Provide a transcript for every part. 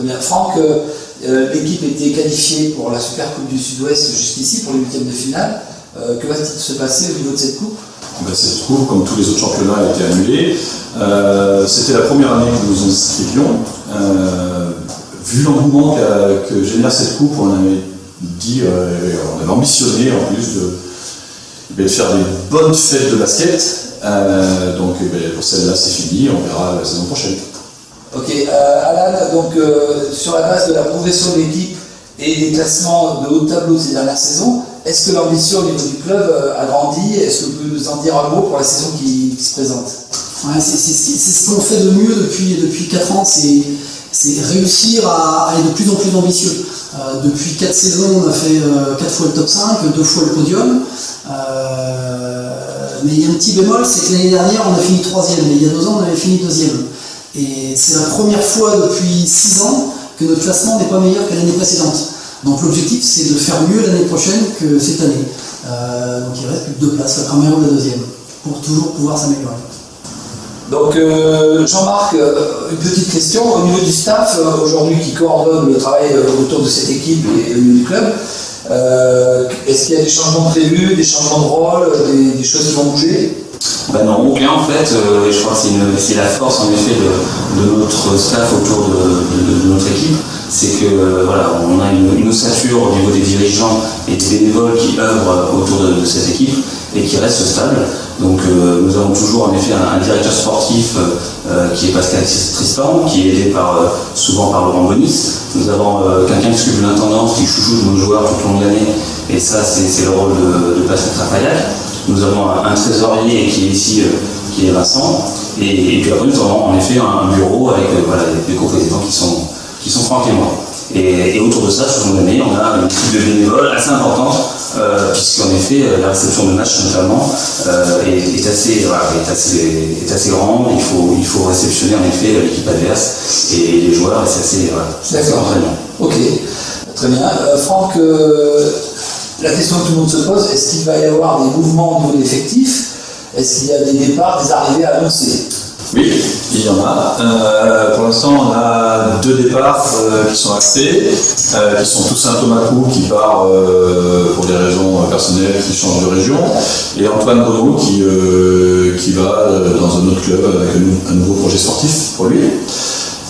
bien. Franck, l'équipe était qualifiée pour la Super Coupe du Sud-Ouest jusqu'ici, pour les huitièmes de finale. Que va-t-il se passer au niveau de cette coupe? Cette coupe, comme tous les autres championnats, a été annulée. C'était la première année que nous nous inscrivions. Vu l'engouement que génère cette coupe, on avait dit, on avait ambitionné en plus de faire des bonnes fêtes de basket. Donc pour celle-là, c'est fini, on verra la saison prochaine. Ok, Alan, donc sur la base de la progression de l'équipe et des classements de haut tableau de ces dernières saisons, est-ce que l'ambition au niveau du club a grandi? Est-ce que vous pouvez nous en dire un mot pour la saison qui se présente? Ouais, c'est ce qu'on fait de mieux depuis 4 ans, c'est réussir à être de plus en plus ambitieux. Depuis 4 saisons, on a fait 4 fois le top 5, 2 fois le podium. Mais il y a un petit bémol, c'est que l'année dernière, on a fini 3e, mais il y a 2 ans, on avait fini 2e. Et c'est la première fois depuis 6 ans que notre classement n'est pas meilleur que l'année précédente. Donc l'objectif, c'est de faire mieux l'année prochaine que cette année. Donc il reste plus que 2 places, la première ou la deuxième, pour toujours pouvoir s'améliorer. Donc Jean-Marc, une petite question au niveau du staff aujourd'hui qui coordonne le travail autour de cette équipe et au niveau du club. Est-ce qu'il y a des changements prévus, des changements de rôle, des choses qui vont bouger? Non, aucun en fait. Je crois que c'est la force en effet de notre staff autour de notre équipe. C'est que voilà, on a une ossature au niveau des dirigeants et des bénévoles qui œuvrent autour de cette équipe et qui restent stables. Donc nous avons toujours en effet un directeur sportif qui est Pascal Tristan, qui est aidé souvent par Laurent Bonis. Nous avons quelqu'un qui s'occupe de l'intendance, qui chouchoute nos joueurs tout au long de l'année, et ça c'est le rôle de Patrick Rafaillac. Nous avons un trésorier qui est ici, qui est Vincent, et puis après nous avons en effet un bureau avec des co-présidents qui sont Franck et moi. Et autour de ça, sur l'année, on a une équipe de bénévoles assez importante, puisqu'en effet, la réception de matchs notamment est assez grande. Il faut réceptionner en effet l'équipe adverse et les joueurs, et c'est assez entraînant. Ok, très bien. Franck, la question que tout le monde se pose, est-ce qu'il va y avoir des mouvements au niveau de l'effectif? Est-ce qu'il y a des départs, des arrivées à annoncer? Oui, il y en a. Pour l'instant, on a 2 départs qui sont actés, qui sont Toussaint Thomakou qui part pour des raisons personnelles, qui change de région, et Antoine Bonneau qui va dans un autre club avec un nouveau projet sportif pour lui.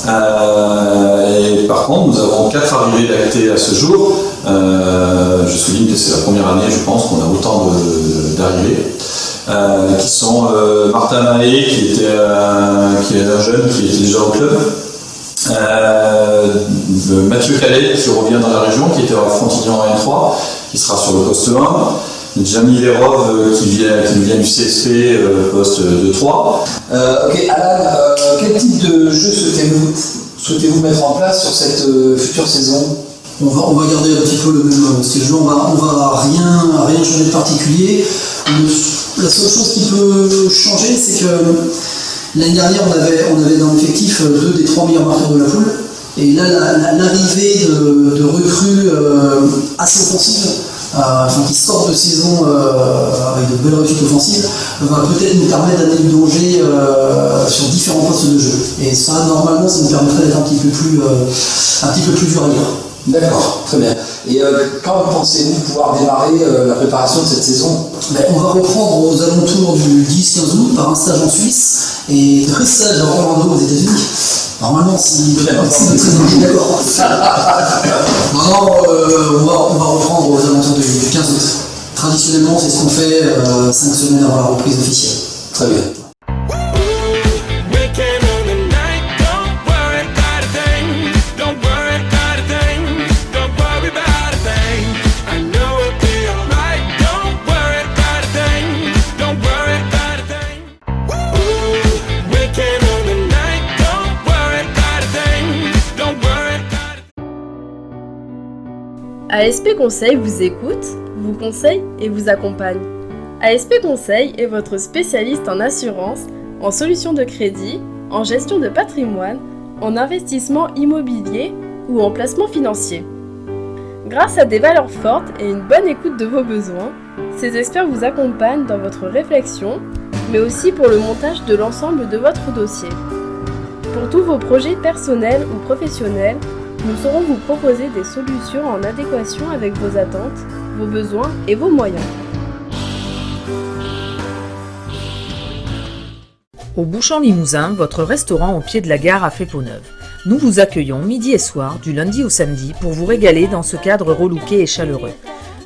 Et par contre, nous avons 4 arrivées d'actés à ce jour. Je souligne que c'est la première année, je pense, qu'on a autant d'arrivées. Qui sont Martin Mahé, qui est un jeune qui était déjà au club, Mathieu Calais qui revient dans la région, qui était à Frontignan en N3, qui sera sur le poste 1, Jamie Lerov qui vient du CSP, poste 2-3. Ok, Alan, quel type de jeu souhaitez-vous mettre en place sur cette future saison? On va garder un petit peu le même style de jeu, on va rien changer de particulier. La seule chose qui peut changer, c'est que l'année dernière, on avait dans l'effectif 2 des 3 meilleurs marqueurs de la poule. Et là, l'arrivée de recrues assez offensives, qui sortent de saison avec de belles réussites offensives, va peut-être nous permettre d'amener du danger sur différents postes de jeu. Et ça, normalement, ça nous permettrait d'être un petit peu plus dur à lire. D'accord, très bien. Et quand pensez-vous pouvoir démarrer la préparation de cette saison? On va reprendre aux alentours du 10-15 août par un stage en Suisse et 2 stages à Orlando aux États-Unis. Normalement, si notre saison est d'accord. On va reprendre aux alentours du 15 août. Traditionnellement, c'est ce qu'on fait 5 semaines avant la reprise officielle. Très bien. ASP Conseil vous écoute, vous conseille et vous accompagne. ASP Conseil est votre spécialiste en assurance, en solutions de crédit, en gestion de patrimoine, en investissement immobilier ou en placement financier. Grâce à des valeurs fortes et une bonne écoute de vos besoins, ces experts vous accompagnent dans votre réflexion, mais aussi pour le montage de l'ensemble de votre dossier. Pour tous vos projets personnels ou professionnels, Nous saurons vous proposer des solutions en adéquation avec vos attentes, vos besoins et vos moyens. Au Bouchon Limousin, votre restaurant au pied de la gare à Fay-Pont-Neuve. Nous vous accueillons midi et soir, du lundi au samedi, pour vous régaler dans ce cadre relooké et chaleureux.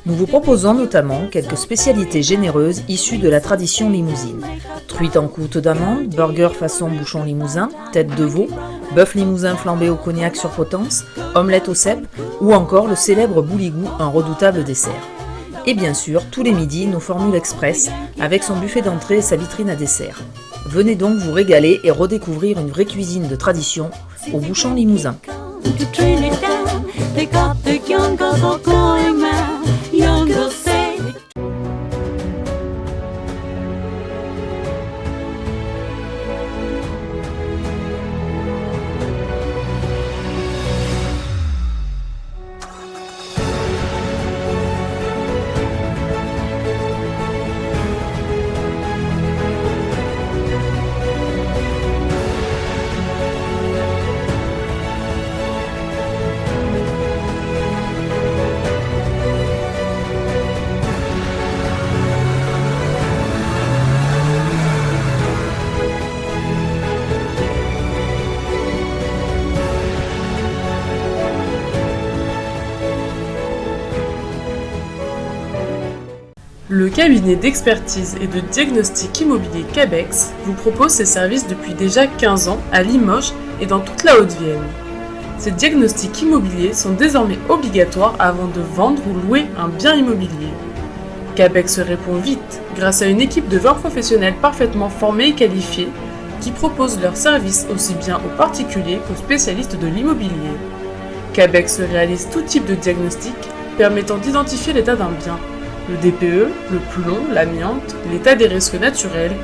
Nous vous proposons notamment quelques spécialités généreuses issues de la tradition limousine. Truite en croûte d'amande, burger façon Bouchon Limousin, tête de veau, bœuf limousin flambé au cognac sur potence, omelette au cèpe ou encore le célèbre bouligou, un redoutable dessert. Et bien sûr, tous les midis, nos formules express avec son buffet d'entrée et sa vitrine à dessert. Venez donc vous régaler et redécouvrir une vraie cuisine de tradition au Bouchon Limousin. Le cabinet d'expertise et de diagnostic immobilier Cabex vous propose ses services depuis déjà 15 ans à Limoges et dans toute la Haute-Vienne. Ces diagnostics immobiliers sont désormais obligatoires avant de vendre ou louer un bien immobilier. Cabex répond vite grâce à une équipe de 20 professionnels parfaitement formés et qualifiés qui proposent leurs services aussi bien aux particuliers qu'aux spécialistes de l'immobilier. Cabex réalise tout type de diagnostic permettant d'identifier l'état d'un bien. Le DPE, le plomb, l'amiante, l'état des risques naturels,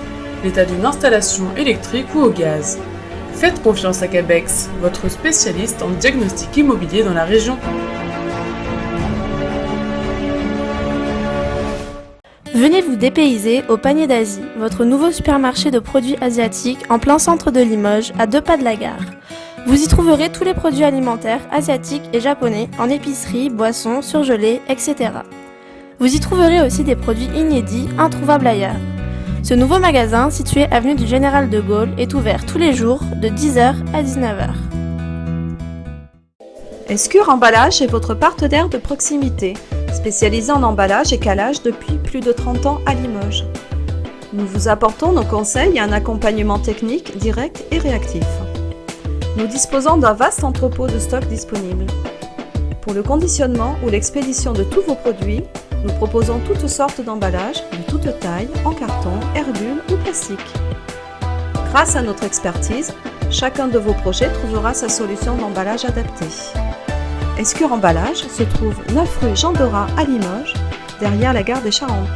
l'état d'une installation électrique ou au gaz. Faites confiance à Cabex, votre spécialiste en diagnostic immobilier dans la région. Venez vous dépayser au Panier d'Asie, votre nouveau supermarché de produits asiatiques en plein centre de Limoges, à 2 pas de la gare. Vous y trouverez tous les produits alimentaires asiatiques et japonais en épicerie, boissons, surgelés, etc. Vous y trouverez aussi des produits inédits, introuvables ailleurs. Ce nouveau magasin, situé avenue du Général de Gaulle, est ouvert tous les jours de 10h à 19h. Escure Emballage est votre partenaire de proximité, spécialisé en emballage et calage depuis plus de 30 ans à Limoges. Nous vous apportons nos conseils et un accompagnement technique direct et réactif. Nous disposons d'un vaste entrepôt de stock disponible. Pour le conditionnement ou l'expédition de tous vos produits, nous proposons toutes sortes d'emballages, de toutes tailles, en carton, herbule ou plastique. Grâce à notre expertise, chacun de vos projets trouvera sa solution d'emballage adaptée. Escure Emballage se trouve 9 rue Jean Dorat à Limoges, derrière la gare des Charentes.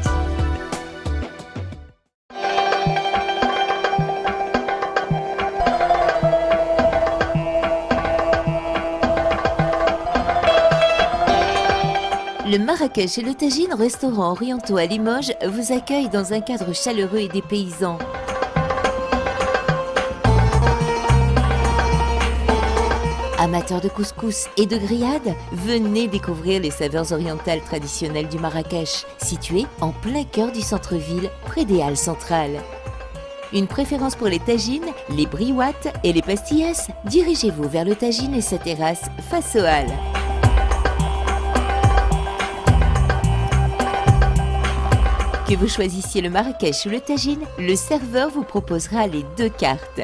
Le Marrakech et le Tagine, restaurants orientaux à Limoges, vous accueillent dans un cadre chaleureux et dépaysant. Amateurs de couscous et de grillades, venez découvrir les saveurs orientales traditionnelles du Marrakech, situé en plein cœur du centre-ville, près des halles centrales. Une préférence pour les tagines, les briouates et les pastillas? Dirigez-vous vers le Tagine et sa terrasse face aux halles. Que vous choisissiez le Marrakech ou le Tagine, le serveur vous proposera les 2 cartes.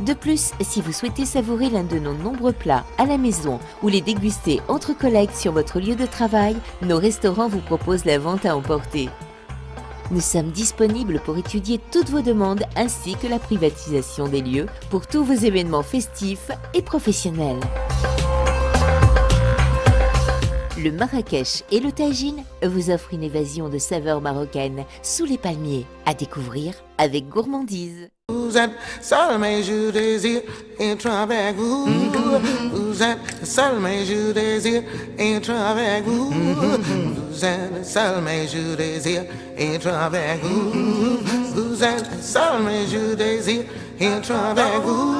De plus, si vous souhaitez savourer l'un de nos nombreux plats à la maison ou les déguster entre collègues sur votre lieu de travail, nos restaurants vous proposent la vente à emporter. Nous sommes disponibles pour étudier toutes vos demandes ainsi que la privatisation des lieux pour tous vos événements festifs et professionnels. Le Marrakech et le Tagine vous offrent une évasion de saveurs marocaines sous les palmiers à découvrir avec gourmandise. vous êtes seul mais je désire être avec vous. Vous êtes seul mais je désire être avec vous. Vous êtes seul mais je désire être avec vous. Vous êtes seul mais je désire être avec vous.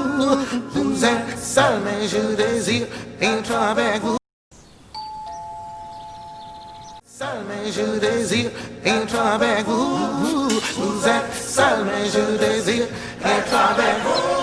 Vous êtes seul mais je désire être avec vous. Seul mais je désire être avec vous. Vous êtes seul mais je désire être avec vous.